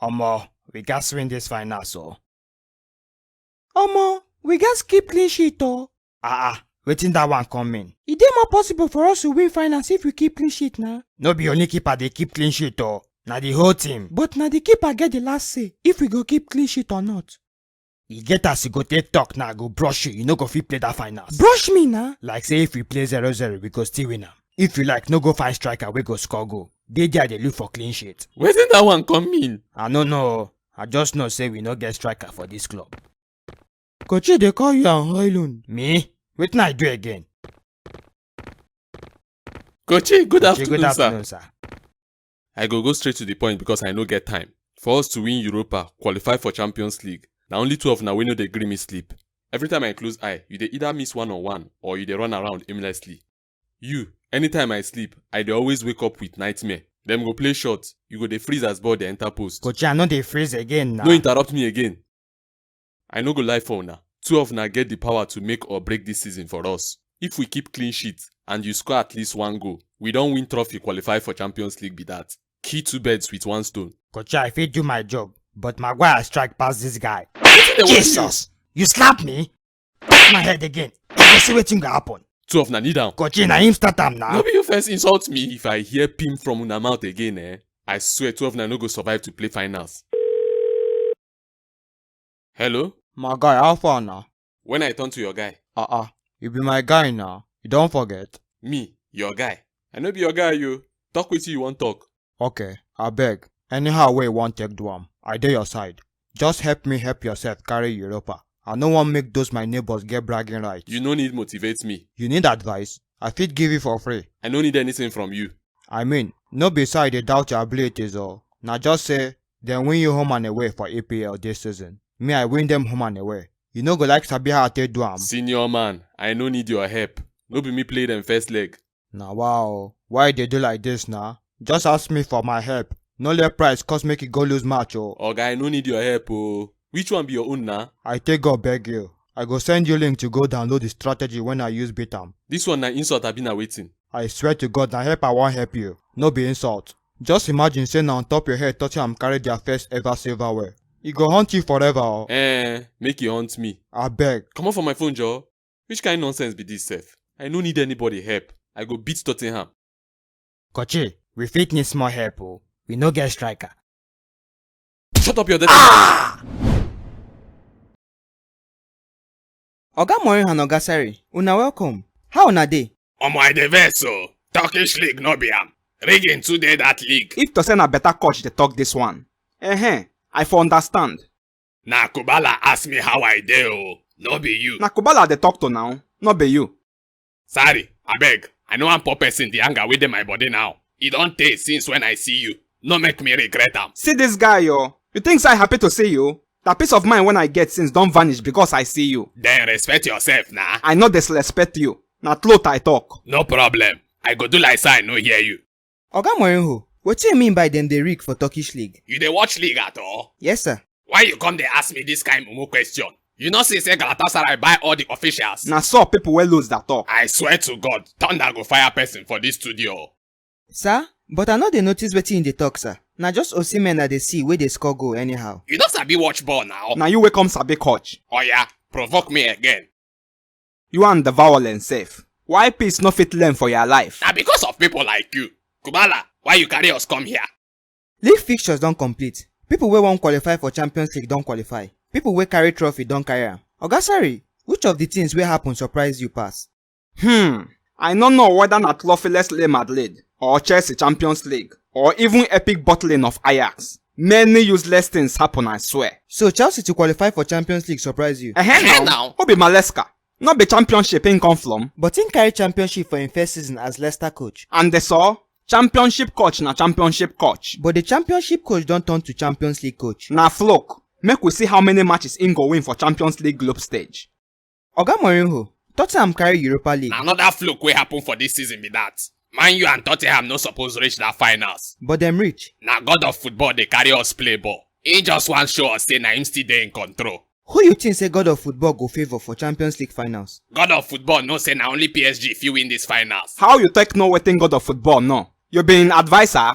Omo, we gats win this final, so. Omo, we gats keep clean sheet o. Wetin that one come mean? E dey more possible for us to win finals if we keep clean sheet na. No be only keeper dey keep clean sheet o, na the whole team. But na the keeper get the last say if we go keep clean sheet or not. E get as you go take talk now, go brush you no go fit play that finals. Brush me na? Like say if we play 0-0, we go still win am. If you like, no go find striker wey go score goal. Dey there dey look for clean sheet. Wetin that one come mean? I no know. I just know say we no get striker for this club. Coach dey call you on high loan. Me? Wetin I do again? Coach, good afternoon, sir. I go straight to the point because I no get time. For us to win Europa, qualify for Champions League, na only two of una wey no dey gree me sleep. Every time I close eye, you dey either miss one-on-one or you dey run around aimlessly. You, anytime I sleep, I dey always wake up with nightmare. Dem go play short, you go dey freeze as ball dey enter post. Coach, I no dey freeze again now. No interrupt me again. I no go lie for una. Two of una get the power to make or break this season for us. If we keep clean sheet and you score at least one goal, we don win trophy qualify for Champions League be that. Kill two birds with one stone. Coach, I fit do my job, but Maguire strike past this guy. Jesus! You slap me? Touch my head again. You go see wetin go happen. Two of una kneel down. Coach, na him start am now. No be you first insult me. If I hear pim from una mouth again, I swear two of una no go survive to play finals. Hello? My guy, how far now? When I turn to your guy. You be my guy now. You don't forget. Me, your guy. I no be your guy, you. Talk with you want talk. Okay, I beg. Anyhow way you want take do am, I dey your side. Just help me help yourself carry Europa. I no wan make those my neighbors get bragging rights. You no need motivate me. You need advice? I fit give you for free. I no need anything from you. I mean, no be say I dey doubt your abilities or. Na just say, dem win you home and away for APL this season. Me, I win them home and away. You no go like sabi how I take do am. Senior man, I no need your help. No be me play them first leg. Nah wow, why they do like this now? Just ask me for my help. No let price cause make you go lose match oh. Oga, I no need your help oh. Which one be your own now? I take God beg you. I go send you link to go download the strategy when I use beat am. This one na insult I been waiting. I swear to God na help I wan help you. No be insult. Just imagine say na on top your head Tottenham carry their first ever silverware. E go haunt you forever oh. Make you haunt me. I beg. Come on for my phone, Joe. Which kind of nonsense be this, sef? I no need anybody help. I go beat Tottenham. Coach, we fit need small help oh. We no get striker. Shut up your dirty Oga Morin and Oga Sari, una welcome. How una dey? Omo, I dey vex o. Turkish league no be am. Rigging too dey that league. If to say na better coach dey talk this one. I for understand. Na Kubala ask me how I dey o. No be you. Na Kubala dey talk to now, no be you. Sorry, abeg. I no wan pour person the anger wey dey my body now. E don tey since when I see you. No make me regret am. See this guy yo. You think say I happy to see you? That peace of mind when I get since don vanish because I see you. Then respect yourself na. I no disrespect you. Na truth I talk. No problem. I go do like say I no hear you. Oga Morinho, what do you mean by dem dey rig for Turkish league? You dey watch league at all? Yes sir. Why you come dey ask me this kind mumu question? You know say Galatasaray buy all the officials. Na so people wey lose that talk. I swear to God, Thunder go fire person for this studio. Sir, but I no dey notice wetin in dey talk sir. Na just Osimhen I dey see wey dey score goal anyhow. You no sabi watch ball now. Na you wey come sabi coach. Oya, provoke me again. You and the violence safe. Why peace no fit learn for your life? Na because of people like you. Kubala, why you carry us come here? League fixtures don complete. People wey wan qualify for Champions League don qualify. People wey carry trophy don carry am. Oga Sari, which of the things wey happen surprise you pass? I no know whether na trophyless Real Madrid or Chelsea Champions League or even epic bottling of Ajax. Many useless things happen, I swear. So Chelsea to qualify for Champions League surprise you? Now. Who be Maleska? Not be championship in come from. But him carry championship for him first season as Leicester coach. And they saw championship coach na championship coach. But the championship coach don turn to Champions League coach. Na flock. Make we see how many matches in go win for Champions League group stage. Oga Morinho, Tottenham carry Europa League. Na another fluke wey happen for this season be that. Man U and Tottenham no suppose reach that finals. But them reach. Na God of football dey carry us play ball. He just wan show us say na him still dey in control. Who you think say God of football go favour for Champions League finals? God of football know say na only PSG fit win this finals. How you take know wetin God of football no? You been advisor?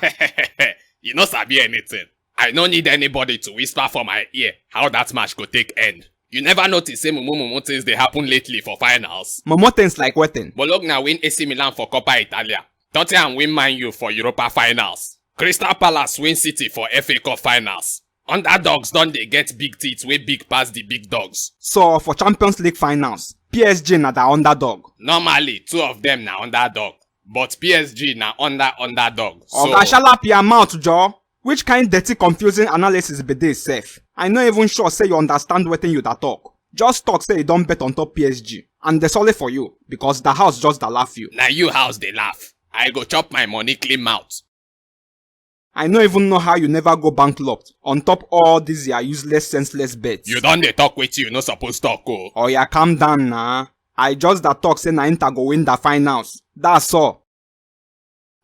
You no sabi anything. I no need anybody to whisper for my ear how that match go take end. You never notice say mumu things dey happen lately for finals. Momo things like wetin? Bologna win AC Milan for Coppa Italia. Tottenham win Man U for Europa finals. Crystal Palace win City for FA Cup finals. Underdogs don dey get big teeth wey big pass the big dogs. So for Champions League finals, PSG na the underdog. Normally, two of them na underdog. But PSG na underdog. So, Oga shala up your mouth, Joe. Which kind dirty confusing analysis be this sef? I no even sure say you understand wetin you da talk. Just talk say you don bet on top PSG. And dey sorry for you, because the house just da laugh you. na you house dey laugh. I go chop my money clean mouth. I no even know how you never go bankrupt on top all these your useless senseless bets. You don dey talk wetin you no suppose talk o. Oh yeah, calm down nah. I just da talk say na Inter go win the finals. That's all.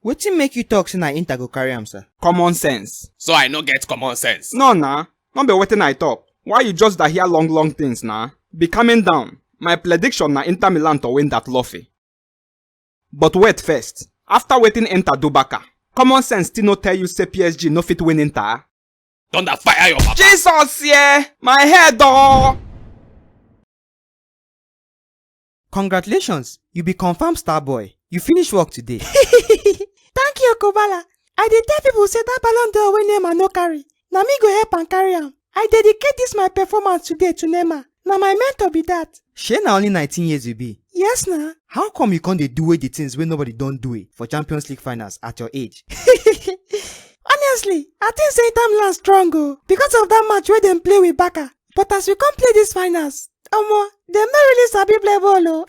Wetin make you talk say na Inter go carry am, sir? Common sense. So I no get common sense. No nah. No be wetin I talk. Why you just da hear long things nah? Be calming down. My prediction na Inter Milan to win that trophy. But wait first. After waiting Inter do baka, common sense still no tell you say PSG no fit win Inter. Thunder fire your papa. Jesus yeah! My head oh! Congratulations, you be confirmed star boy. You finish work today. Thank you, Kobala. I dey tell people say that Ballon d'Or wey Neymar no carry. Na me go help am carry am. I dedicate this my performance today to Neymar. Na my mentor be that. Shey na only 19 years you be. Yes na. How come you can't dey do the things wey nobody don do it for Champions League finals at your age? Honestly, I think say Inter Milan strong oh, because of that match wey dem play with Barca. But as we come play this finals, omo, dem no really sabi play ball oh.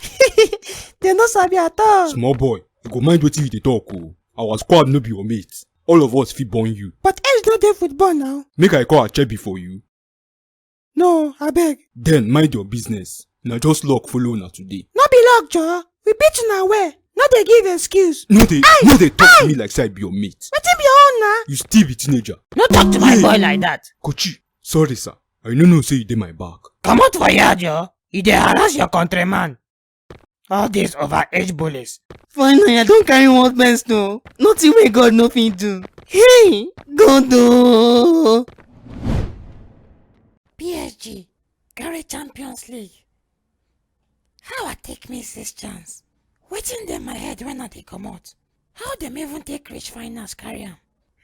Dem no sabi at all. Small boy, you go mind wetin you dey talk o. Our squad no be your mates. All of us fit born you. But age no dey football now. Make I call Achebi for you. No, abeg. Then mind your business. Na just luck follow una today. No be luck, Joe. We beat una well. No dey give excuse. No dey talk to me like say I be your mate. Wetin be your own na? You still be teenager. No talk to my boy like that. Kochi, sorry sir. I no know say you dey my back. Come out for here, Joe. You dey harass your countryman. All these overage bullies. Finally, I don't carry one pence no. Nothing wey God no fit do. Hey, God oh. PSG, carry Champions League. How I take miss this chance? Wetin dey my head when I dey comot? How dem even take reach finals carry am?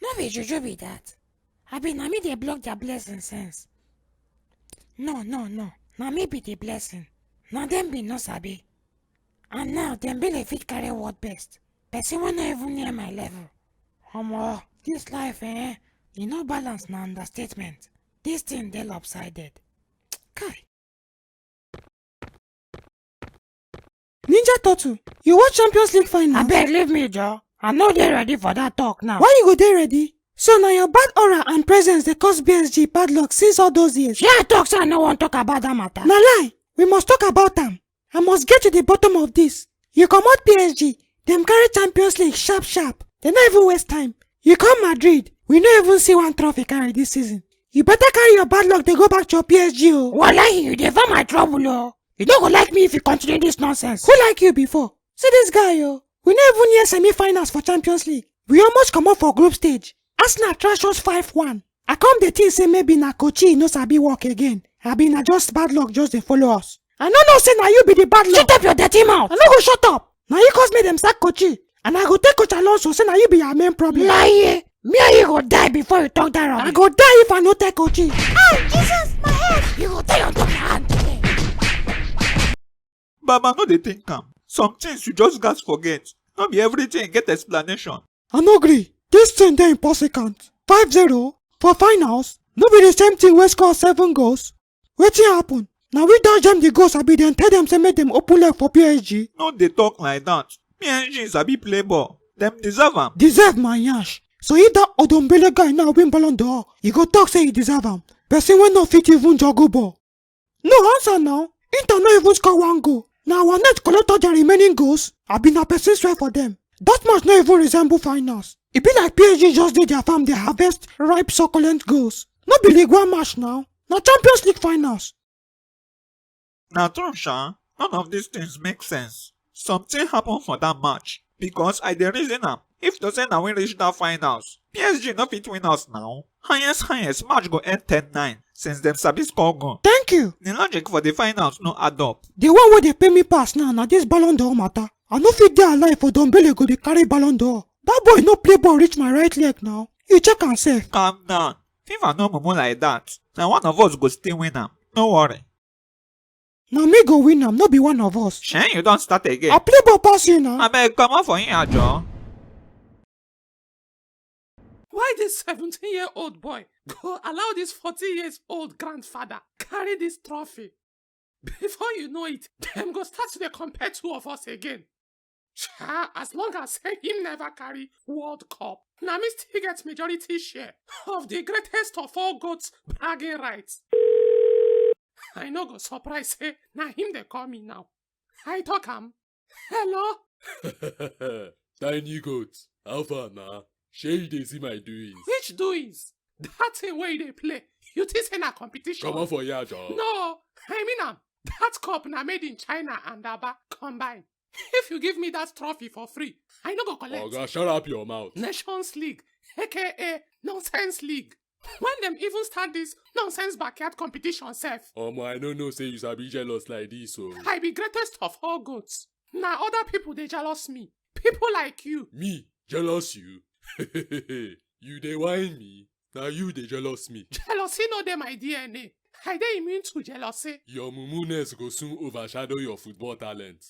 No be juju be that. Abi na me dey block their blessing sense. No. Na me be the blessing. Na dem be no sabi. And now dem be fit carry world best. Person wey no even near my level. Omo, this life e no balance na understatement. This thing dey lopsided. Kai. Ninja Turtle, you watch Champions League final? Abeg leave me, Joe. I no dey ready for that talk now. Why you go dey ready? So na your bad aura and presence dey cause PSG bad luck since all those years. Shey I talk say I no wan talk about that matter? Na lie, we must talk about am. I must get to the bottom of this. You comot PSG, dem carry Champions League sharp. They no even waste time. You come Madrid, we no even see one trophy carry this season. You better carry your bad luck dey go back to your PSG oh. Wallahi, you dey for my trouble oh. You no go like me if you continue this nonsense. Who like you before? See this guy oh. We no even near semi-finals for Champions League. We almost comot for group stage. Arsenal trash us 5-1. I come dey think say maybe na Kochi no sabi work again. Abi na just bad luck just dey follow us. I no know say na you be the bad luck. Shut up your dirty mouth. I no go shut up. Na you cause me dem sack Kochi. And I go take Coach Alonso say na you be your main problem. Lie. Me and you go die before you talk that rubbish. I go die if I no take Kochi. Oh Jesus, my head. You go die on top my hand today. Baba no dey think am. Some things you just gats forget. No be everything get explanation. I no gree. This thing dey impossible. 5-0 for finals. No be the same thing wey score 7 goals. Wetin happen? Na we dodge dem the goals abi dem tell dem say make dem open leg for PSG? No dey talk like that. PSG sabi play ball. Dem deserve am. Deserve my yansh. So if that Odombele guy now win Ballon d'Or, he go talk say he deserve am. Person wey no fit even juggle ball. No answer now. Inter no even score 1 goal. Na our net collect all the remaining goals. Abi na person swear for them. That match no even resemble finals. E be like PSG just dey their farm dey harvest ripe succulent goals. No be League 1 match now. Na Champions League finals. Na true sha. None of these things make sense. Something happen for that match. Because I dey reason am. If to say na we reach that finals, PSG no fit win us now. Highest match go end 10-9 since dem sabi score goal. Thank you. The logic for the finals no add up. The one wey dey pay me pass now na this Ballon d'Or matter. I no fit dey alive for Dombele go dey carry Ballon d'Or. That boy no play ball reach my right leg now. You check am sef. Calm down. FIFA no mumu like that. Na one of us go still win am. No worry. Na me go win am, no be one of us. Shey you don start again. I play ball pass you now. Abeg comot for here Joe. Why this 17-year-old boy go allow this 40-year-old grandfather carry this trophy? Before you know it, them go start to dey compare two of us again. As long as say him never carry World Cup, na me still get majority share of the greatest of all goats bragging rights. I no go surprise say na him dey call me now. I talk am. Hello? Tiny goat, how far na? Shey you dey see my doings? Which doings? That thing wey you dey play, you think say na competition? Come on for here, Joe. No, I mean am. That cup na made in China and Aba combined. If you give me that trophy for free, I no go collect. Oga, shut up your mouth. Nations League, aka Nonsense League. When them even start this nonsense backyard competition sef. Omo, I no know say you sabi jealous like this, so. I be greatest of all goats. Na other people they jealous me. People like you. Me? Jealous you? You dey whine me? Na you dey jealous me. Jealousy no dey my DNA. I dey immune to jealousy. Your mumuness go soon overshadow your football talent.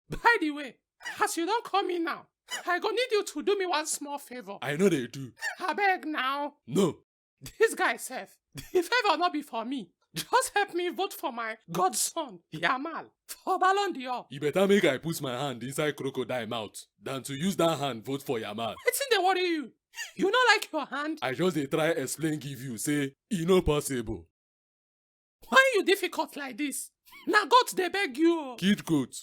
By the way, as you don't call me now, I go need you to do me one small favor. I know they do. Abeg now. No. This guy sef, the favor not be for me. Just help me vote for my godson, Yamal, for Ballon d'Or. You better make I put my hand inside crocodile mouth than to use that hand vote for Yamal. Wetin dey worry you? You no like your hand? I just dey try explain give you say e no possible. Why you difficult like this? Na God dey beg you. O. Kid goat.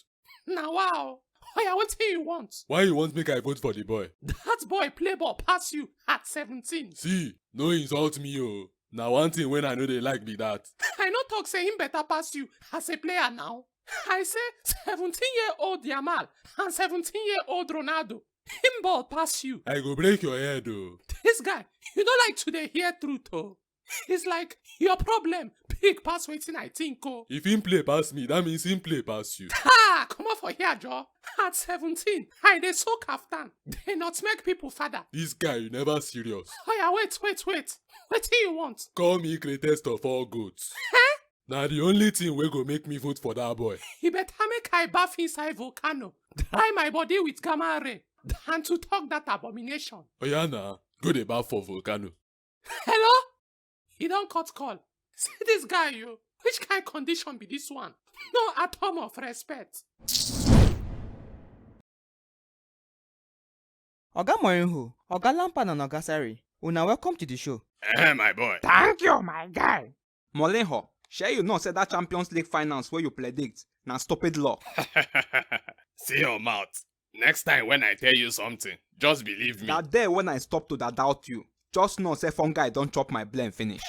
Na wow. Oya, wetin you want? Why you want make I vote for the boy? That boy play ball pass you at 17. See, no insult me oh. Na one thing when I know they like be that. I no talk say him better pass you as a player now. I say 17-year-old Yamal and 17-year-old Ronaldo. Him ball pass you. I go break your head oh. This guy, you don't like to dey hear truth oh. It's like your problem big pass wetin I think oh. If him play pass me, that means him play pass you. Ah, come on for here, Joe. At 17, I dey so kaftan. They not make people father. This guy, you never serious. Oh yeah, wait. What do you want? Call me greatest of all goats. Eh? Na the only thing wey go make me vote for that boy. He better make I bath inside volcano, dry my body with gamma ray, than to talk that abomination. Oya na, go dey baff for volcano. Hello? He don't cut call. See this guy, you. Which kind condition be this one? No atom of respect. Oga Mourinho, Oga Lampard and Oga Sarri, una welcome to the show. My boy. Thank you, my guy. Mourinho, share you know say that Champions League finals where you predict na stupid luck. See your mouth. Next time when I tell you something, just believe me. That day when I stop to that doubt you, just know say fungi don't chop my blame finish.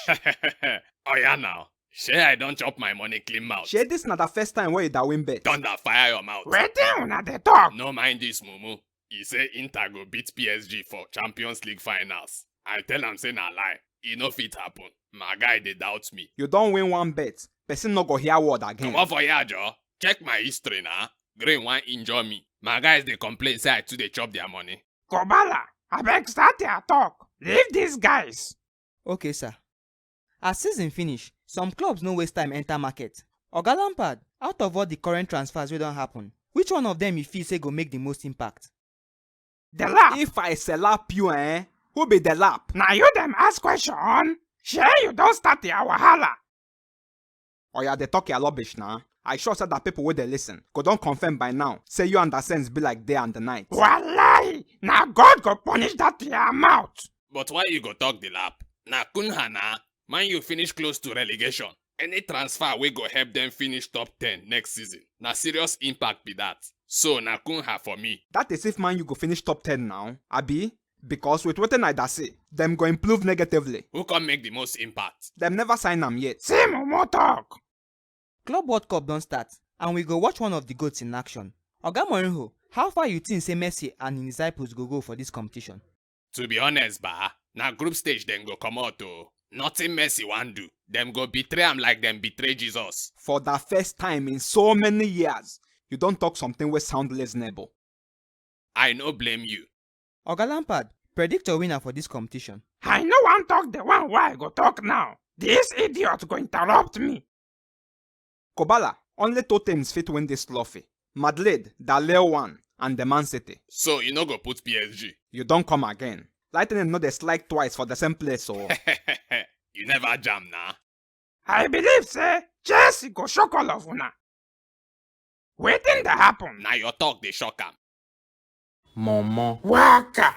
Oh yeah now. Share I don't chop my money clean mouth. Share this not the first time where you da win bet. Thunder fire your mouth. Wetin una dey talk? No mind this mumu. He say Inter go beat PSG for Champions League finals. I tell am say na lie. E no fit happen. My guy dey doubt me. You don't win one bet, person no go hear word again. Come on for here, Joe. Check my history now. Green wan injure me. My guys dey complain say I too dey chop their money. Kobala, abeg start your talk. Leave these guys. Okay, sir. As season finish, some clubs no waste time enter market. Oga Lampard, out of all the current transfers wey don happen, which one of them you feel say go make the most impact? The lap. If I sell up you, who be the lap? Na you dem ask question. Shey you don start your wahala. Or yeah, they talk your rubbish now. I sure said that people wey dey listen go don confirm by now. Say you and the sense be like day and the night. Wallahi, na God go punish that your mouth. But why you go talk the lap? Na Kunha na. Man you finish close to relegation. Any transfer wey go help them finish top 10 next season. Na serious impact be that. So na Kunha for me. That is if man you go finish top 10 now, Abi. Because with wetin I da say, them go improve negatively. Who can make the most impact? Them never sign them yet. See Momo talk. Club World Cup don start, and we go watch one of the goats in action. Oga Mourinho, how far you think say Messi and his disciples go for this competition? To be honest, bah, Na group stage dem go comot o. Nothing Messi wan do. Dem go betray am like dem betray Jesus. For the first time in so many years, you don't talk something wey sound reasonable. I no blame you. Oga Lampard, predict your winner for this competition. I no wan talk the one wey I go talk now. This idiot go interrupt me. Kobala, only 2 teams fit win this trophy. Madrid, the Leo one, and the Man City. So you no go put PSG. You don't come again. Lightning no dey strike twice for the same place, so You never jam na. I believe say Chelsea go shock all of una. Wetin dey happen? Na your talk dey shock am. Waka.